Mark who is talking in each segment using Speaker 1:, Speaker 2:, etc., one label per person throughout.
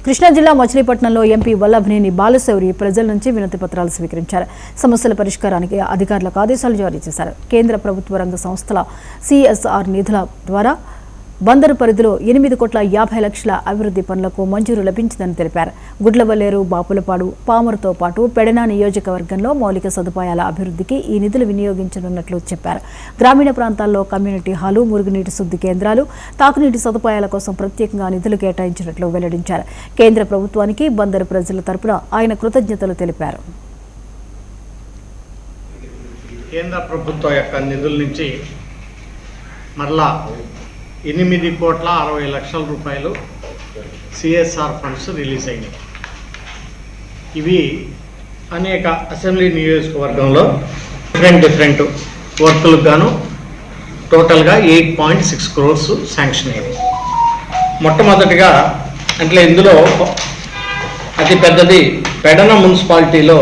Speaker 1: కృష్ణా జిల్లా మచిలీపట్నంలో ఎంపీ వల్లభనేని బాలశౌరి ప్రజల నుంచి వినతి పత్రాలు స్వీకరించారు. సమస్యల పరిష్కారానికి అధికారులకు ఆదేశాలు జారీ చేశారు. కేంద్ర ప్రభుత్వ రంగ సంస్థల సిఎస్ఆర్ నిధుల ద్వారా బందరు పరిధిలో 8,50,00,000 అభివృద్ధి పనులకు మంజూరు లభించిందని తెలిపారు. గుడ్లవల్లేరు, బాపులపాడు, పామరుతో పాటు పెడన నియోజకవర్గంలో మౌలిక సదుపాయాల అభివృద్ధికి ఈ నిధులు వినియోగించనున్నట్లు చెప్పారు. గ్రామీణ ప్రాంతాల్లో కమ్యూనిటీ హాలు, మురుగునీటి శుద్ధి కేంద్రాలు, తాగునీటి సదుపాయాల కోసం ప్రత్యేకంగా నిధులు కేటాయించినట్లు వెల్లడించారు. కేంద్ర ప్రభుత్వానికి బందరు ప్రజల తరపున ఆయన కృతజ్ఞతలు తెలిపారు.
Speaker 2: కేంద్ర ప్రభుత్వం యొక్క నిధుల నుంచి మరలా 8,60,00,000 రూపాయలు సిఎస్ఆర్ ఫండ్స్ రిలీజ్ అయినాయి. ఇవి అనేక అసెంబ్లీ నియోజకవర్గంలో డిఫరెంట్ వర్కులకు గాను టోటల్గా 8.6 crores శాంక్షన్ అయింది. మొట్టమొదటిగా అంటే ఇందులో అతి పెద్దది పెడన మున్సిపాలిటీలో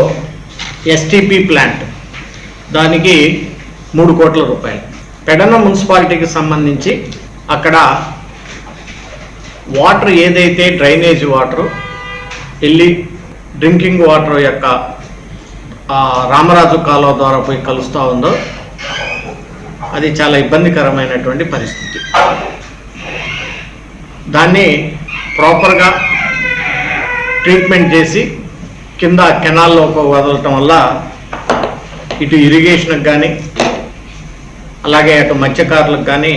Speaker 2: ఎస్టీపీ ప్లాంట్, దానికి 3 కోట్ల రూపాయలు. పెడన మున్సిపాలిటీకి సంబంధించి అక్కడ వాటర్ ఏదైతే డ్రైనేజ్ వాటరు వెళ్ళి డ్రింకింగ్ వాటర్ యొక్క రామరాజు కాలువ ద్వారా పోయి కలుస్తూ ఉందో అది చాలా ఇబ్బందికరమైనటువంటి పరిస్థితి. దాన్ని ప్రాపర్గా ట్రీట్మెంట్ చేసి కింద కెనాల్లోకి వదలటం వల్ల ఇటు ఇరిగేషన్కి కానీ అలాగే అటు మత్స్యకారులకు కానీ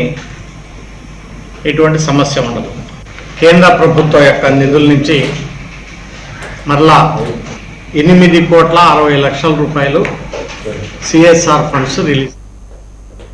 Speaker 2: ఎటువంటి సమస్య ఉండదు. కేంద్ర ప్రభుత్వం యొక్క నిధుల నుంచి మరలా 8,60,00,000 రూపాయలు సిఎస్ఆర్ ఫండ్స్ రిలీజ్